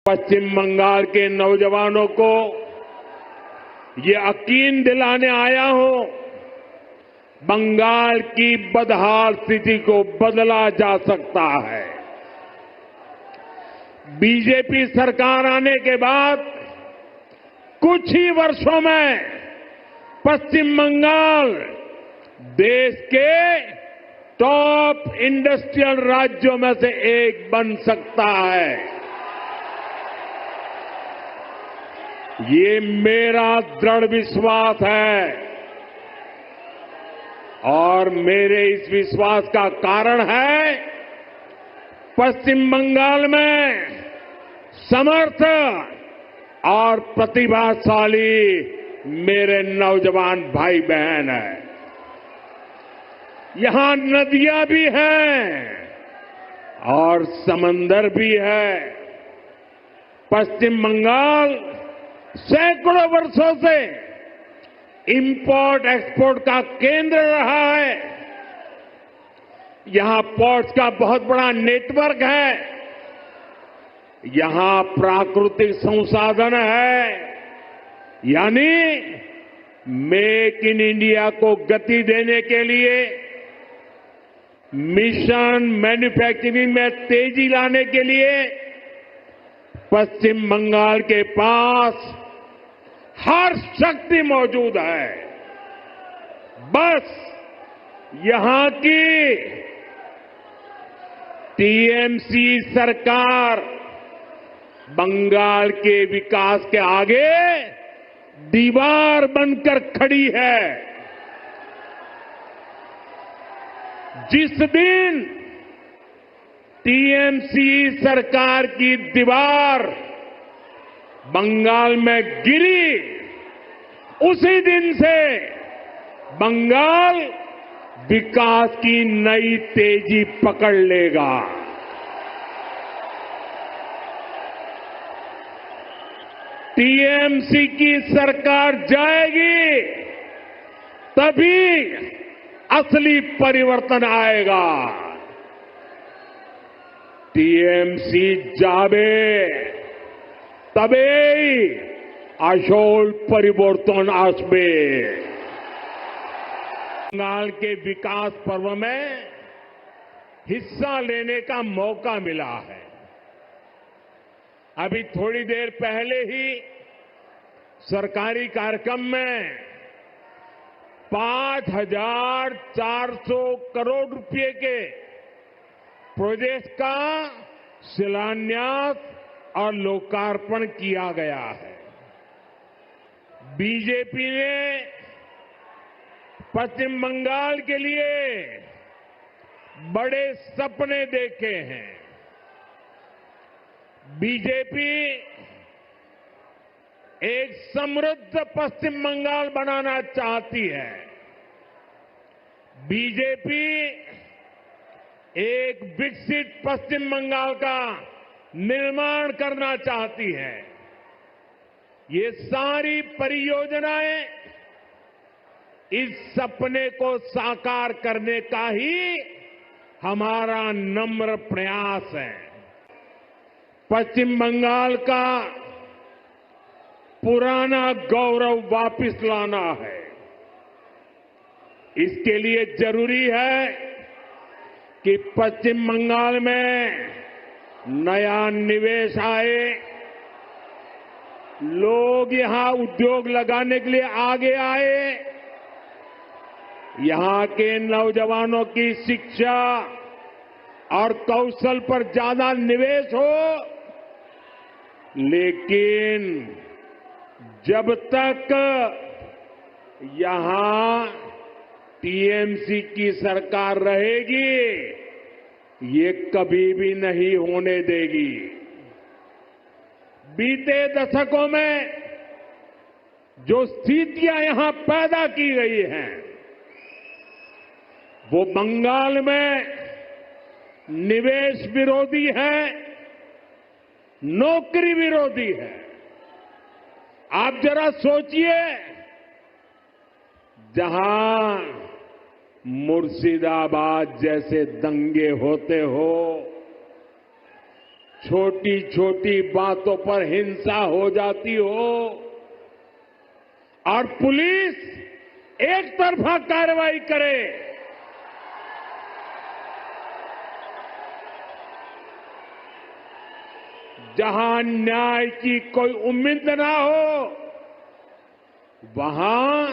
पश्चिम बंगाल के नौजवानों को ये यकीन दिलाने आया हूं, बंगाल की बदहाल स्थिति को बदला जा सकता है। बीजेपी सरकार आने के बाद कुछ ही वर्षों में पश्चिम बंगाल देश के टॉप इंडस्ट्रियल राज्यों में से एक बन सकता है। ये मेरा दृढ़ विश्वास है और मेरे इस विश्वास का कारण है पश्चिम बंगाल में समर्थ और प्रतिभाशाली मेरे नौजवान भाई बहन हैं। यहां नदियां भी हैं और समंदर भी है। पश्चिम बंगाल सैकड़ों वर्षों से इंपोर्ट एक्सपोर्ट का केंद्र रहा है। यहां पोर्ट्स का बहुत बड़ा नेटवर्क है। यहां प्राकृतिक संसाधन है, यानी मेक इन इंडिया को गति देने के लिए, मिशन मैन्युफैक्चरिंग में तेजी लाने के लिए पश्चिम बंगाल के पास हर शक्ति मौजूद है। बस यहां की टीएमसी सरकार बंगाल के विकास के आगे दीवार बनकर खड़ी है। जिस दिन टीएमसी सरकार की दीवार बंगाल में गिरी, उसी दिन से बंगाल विकास की नई तेजी पकड़ लेगा। टीएमसी की सरकार जाएगी तभी असली परिवर्तन आएगा। टीएमसी जावे तबे আসল परिवर्तन আসবে। बंगाल के विकास पर्व में हिस्सा लेने का मौका मिला है। अभी थोड़ी देर पहले ही सरकारी कार्यक्रम में 5,400 करोड़ रुपए के प्रोजेक्ट का शिलान्यास और लोकार्पण किया गया है। बीजेपी ने पश्चिम बंगाल के लिए बड़े सपने देखे हैं। बीजेपी एक समृद्ध पश्चिम बंगाल बनाना चाहती है। बीजेपी एक विकसित पश्चिम बंगाल का निर्माण करना चाहती है। ये सारी परियोजनाएं इस सपने को साकार करने का ही हमारा नम्र प्रयास है। पश्चिम बंगाल का पुराना गौरव वापस लाना है। इसके लिए जरूरी है कि पश्चिम बंगाल में नया निवेश आए, लोग यहां उद्योग लगाने के लिए आगे आए, यहां के नौजवानों की शिक्षा और कौशल पर ज्यादा निवेश हो। लेकिन जब तक यहां टीएमसी की सरकार रहेगी, ये कभी भी नहीं होने देगी। बीते दशकों में जो स्थितियां यहां पैदा की गई हैं, वो बंगाल में निवेश विरोधी है, नौकरी विरोधी है। आप जरा सोचिए, जहां मुर्शिदाबाद जैसे दंगे होते हो, छोटी छोटी बातों पर हिंसा हो जाती हो और पुलिस एक तरफा कार्रवाई करे, जहां न्याय की कोई उम्मीद ना हो, वहां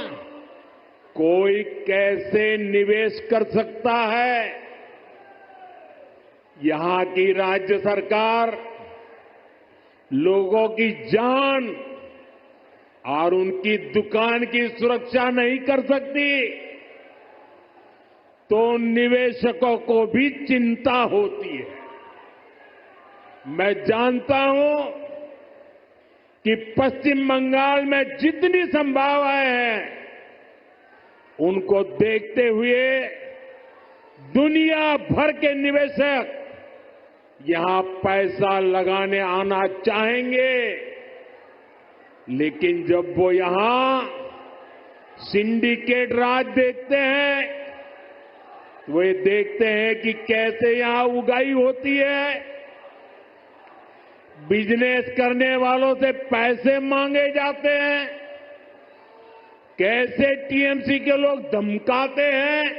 कोई कैसे निवेश कर सकता है? यहां की राज्य सरकार लोगों की जान और उनकी दुकान की सुरक्षा नहीं कर सकती, तो निवेशकों को भी चिंता होती है। मैं जानता हूं कि पश्चिम बंगाल में जितनी संभावनाएं हैं, उनको देखते हुए दुनिया भर के निवेशक यहां पैसा लगाने आना चाहेंगे, लेकिन जब वो यहां सिंडिकेट राज देखते हैं, तो वे देखते हैं कि कैसे यहां उगाही होती है, बिजनेस करने वालों से पैसे मांगे जाते हैं, कैसे टीएमसी के लोग धमकाते हैं,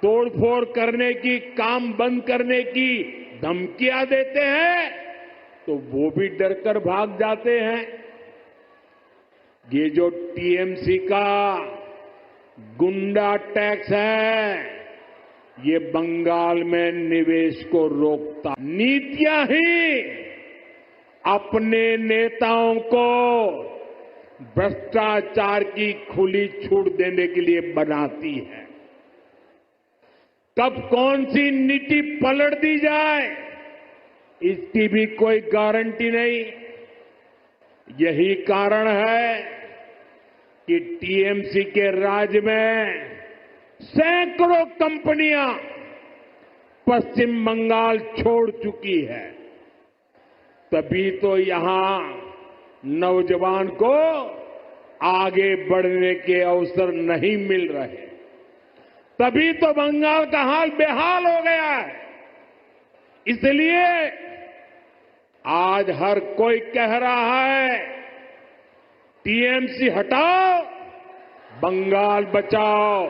तोड़फोड़ करने की, काम बंद करने की धमकियां देते हैं, तो वो भी डरकर भाग जाते हैं। ये जो टीएमसी का गुंडा टैक्स है, ये बंगाल में निवेश को रोकता। नीतियां ही अपने नेताओं को भ्रष्टाचार की खुली छूट देने के लिए बनाती है। कब कौन सी नीति पलट दी जाए, इसकी भी कोई गारंटी नहीं। यही कारण है कि टीएमसी के राज में सैकड़ों कंपनियां पश्चिम बंगाल छोड़ चुकी है। तभी तो यहां नौजवान को आगे बढ़ने के अवसर नहीं मिल रहे, तभी तो बंगाल का हाल बेहाल हो गया है। इसलिए आज हर कोई कह रहा है, टीएमसी हटाओ, बंगाल बचाओ।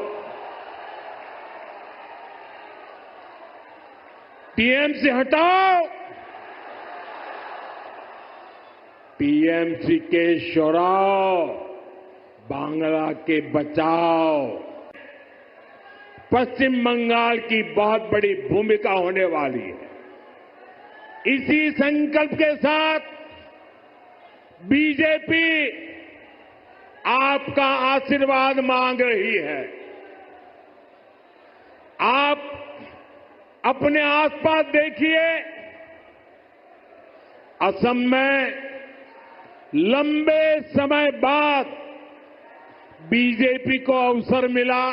टीएमसी हटाओ, टीएमसी के शोराव, बांग्ला के बचाओ। पश्चिम बंगाल की बहुत बड़ी भूमिका होने वाली है। इसी संकल्प के साथ बीजेपी आपका आशीर्वाद मांग रही है। आप अपने आसपास देखिए, असम में लंबे समय बाद बीजेपी को अवसर मिला।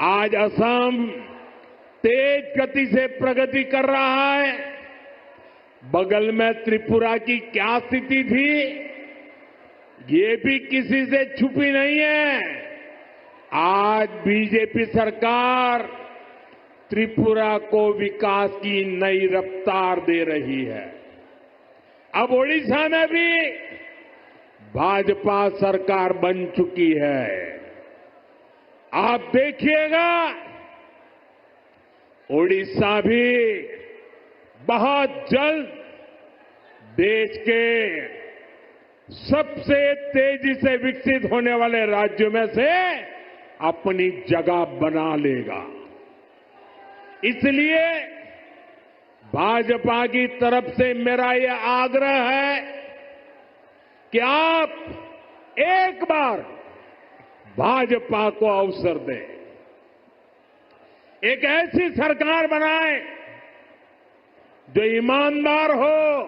आज असम तेज गति से प्रगति कर रहा है। बगल में त्रिपुरा की क्या स्थिति थी, ये भी किसी से छुपी नहीं है। आज बीजेपी सरकार त्रिपुरा को विकास की नई रफ्तार दे रही है। अब ओडिशा में भी भाजपा सरकार बन चुकी है। आप देखिएगा, ओडिशा भी बहुत जल्द देश के सबसे तेजी से विकसित होने वाले राज्यों में से अपनी जगह बना लेगा। इसलिए भाजपा की तरफ से मेरा यह आग्रह है कि आप एक बार भाजपा को अवसर दें, एक ऐसी सरकार बनाएं जो ईमानदार हो,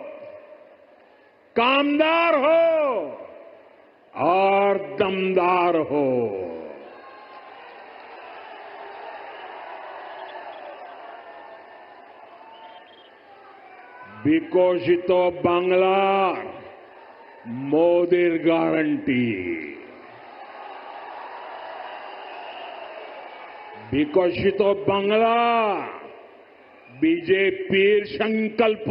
कामदार हो और दमदार हो। বিকশিত বাংলার মোদির গ্যারান্টি। বিকশিত বাংলা बीजेपीर संकल्प